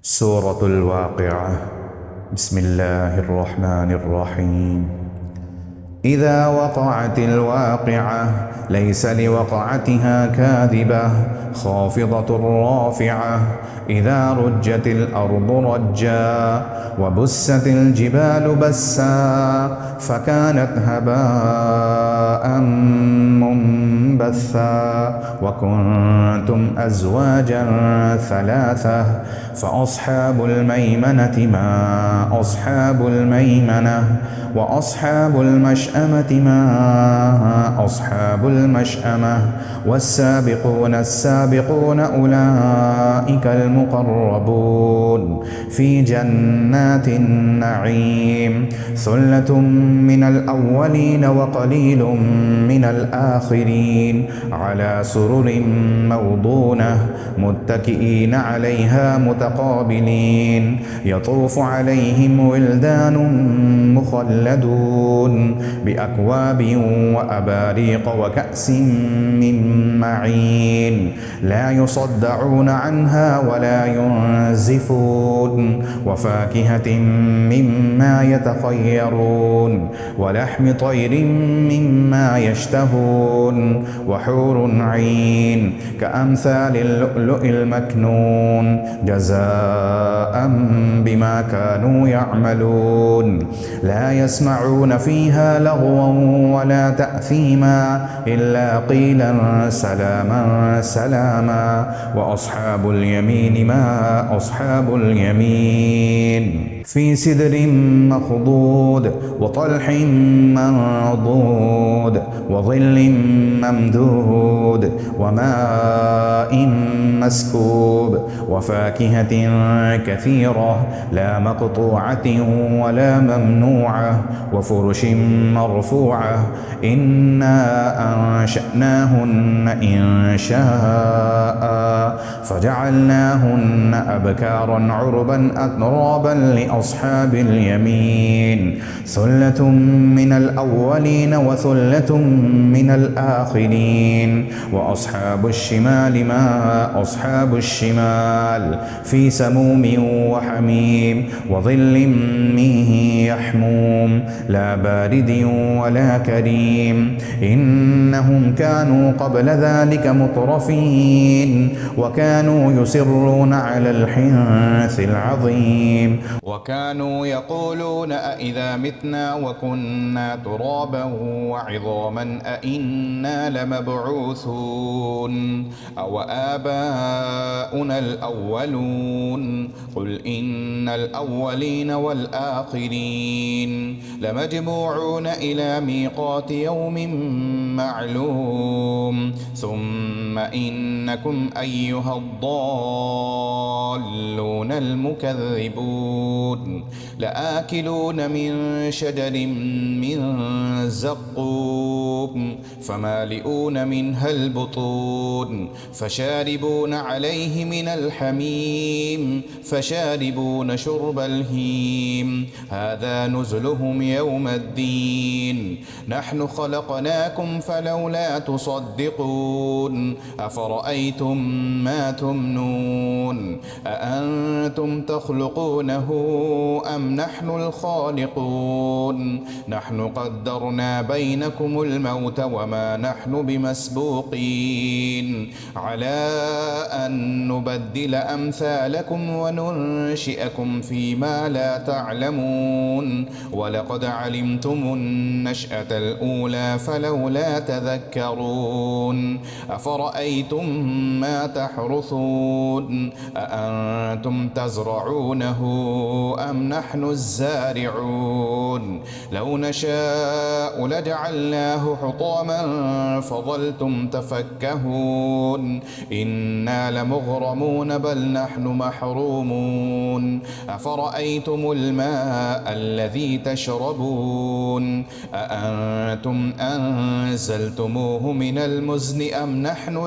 سورة الواقعة. بسم الله الرحمن الرحيم. إذا وقعت الواقعة ليس لوقعتها كاذبة خافضة رافعة. إذا رجت الأرض رجا وبست الجبال بسا فكانت هباء منبثا وكنتم أزواجا ثلاثة فأصحاب الميمنة ما أصحاب الميمنة وأصحاب المشأمة ما أصحاب المشأمة والسابقون السابقون أولئك المقربون في جنات النعيم. ثلة من الأولين وقليل من الآخرين على سرر موضونة متكئين عليها متقابلين يطوف عليهم ولدان مخلدون بأكواب وأباريق وكأس من معين لا يصدعون عنها ولا ينزفون وفاكهة مما يتخيرون ولحم طير مما يشتهون وحور عين كأمثال اللؤلؤ المكنون جزاء بما كانوا يعملون. لا يسمعون فيها لغوا ولا تأثيما إلا قيلا سلاما سلاما. وأصحاب اليمين ما أصحاب اليمين في سدر مخضود وطلح منضود وظل ممدود وماء مسكوب وفاكهة كثيرة لا مقطوعة ولا ممنوعة وفرش مرفوعة. إنا أنشأناهن إن شاء فجعلناهن أبكارا عربا أترابا لأصحاب اليمين. ثلة من الأولين وثلة من الآخرين. وأصحاب الشمال ما أصحاب الشمال في سموم وحميم وظل من يحموم لا بارد ولا كريم. إنهم كانوا قبل ذلك مترفين وكانوا يصرون على الحنث العظيم وكانوا يقولون أإذا متنا وكنا ترابا وعظاما أإنا لمبعوثون أو آباؤنا الأولون قل إن الأولين والآخرين لمجموعون إلى ميقات يوم معلوم ثم إنكم أيها الضالون المكذبون لآكلون من شجر من زقوم فمالئون منها البطون فشاربون عليه من الحميم فشاربون شرب الهيم هذا نزلهم يوم الدين. نحن خلقناكم فلولا تصدقون أفرأيتم ما تمنون أأنتم تخلقونه أم نحن الخالقون نحن قدرنا بينكم الموت وما نحن بمسبوقين على أن نبدل أمثالكم وننشئكم فيما لا تعلمون ولقد علمتم النشأة الأولى فلولا تذكرون. أفرأيتم ما تحرثون أأنتم تزرعونه أم نحن الزارعون لو نشاء لجعلناه حطاما فظلتم تفكهون إنا لمغرمون بل نحن محرومون. أفرأيتم الماء الذي تشربون أأنتم أنزلتموه من المزن أم نحن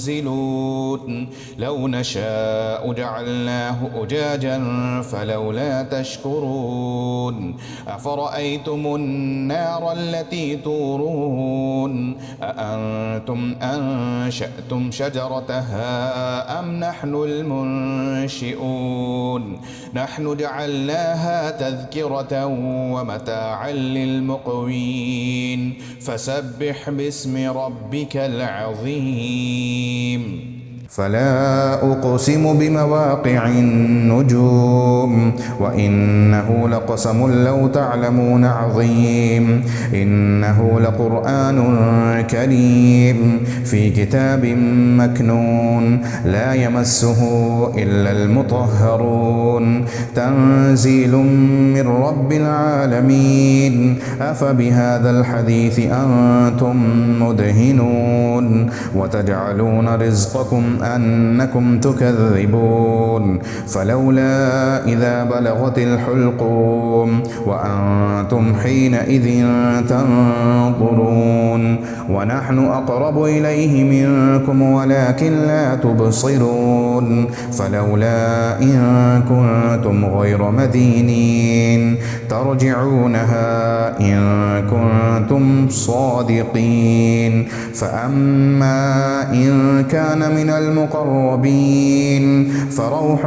المنزلون لو نشاء جعلناه أجاجا فلولا تشكرون. أفرأيتم النار التي تورون أأنتم أنشأتم شجرتها أم نحن المنزلون ينشئون نحن جعلناها تذكرة ومتاعا للمقوين فسبح باسم ربك العظيم فلا أقسم بمواقع النجوم وإنه لقسم لو تعلمون عظيم إنه لقرآن كريم في كتاب مكنون لا يمسه إلا المطهرون تنزيل من رب العالمين أفبهذا الحديث أنتم مدهنون وتجعلون رزقكم أنكم تكذبون فلولا إذا بلغت الحلقوم وأنتم حينئذ تنظرون ونحن أقرب إليه منكم ولكن لا تبصرون فلولا إن كنتم غير مدينين ترجعونها إن كنتم صادقين فأما إن كان من المقربين فروح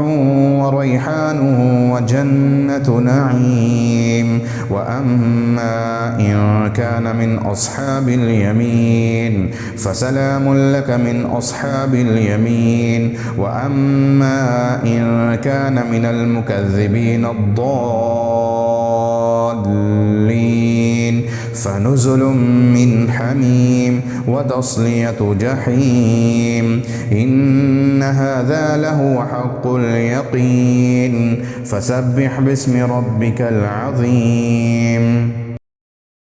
وريحان وجنة نعيم وأما إن كان من أصحاب اليمين فسلام لك من أصحاب اليمين وأما إن كان من المكذبين الضالين فنزل من حميم وتصلية جحيم إن هذا لهو حق اليقين فسبح باسم ربك العظيم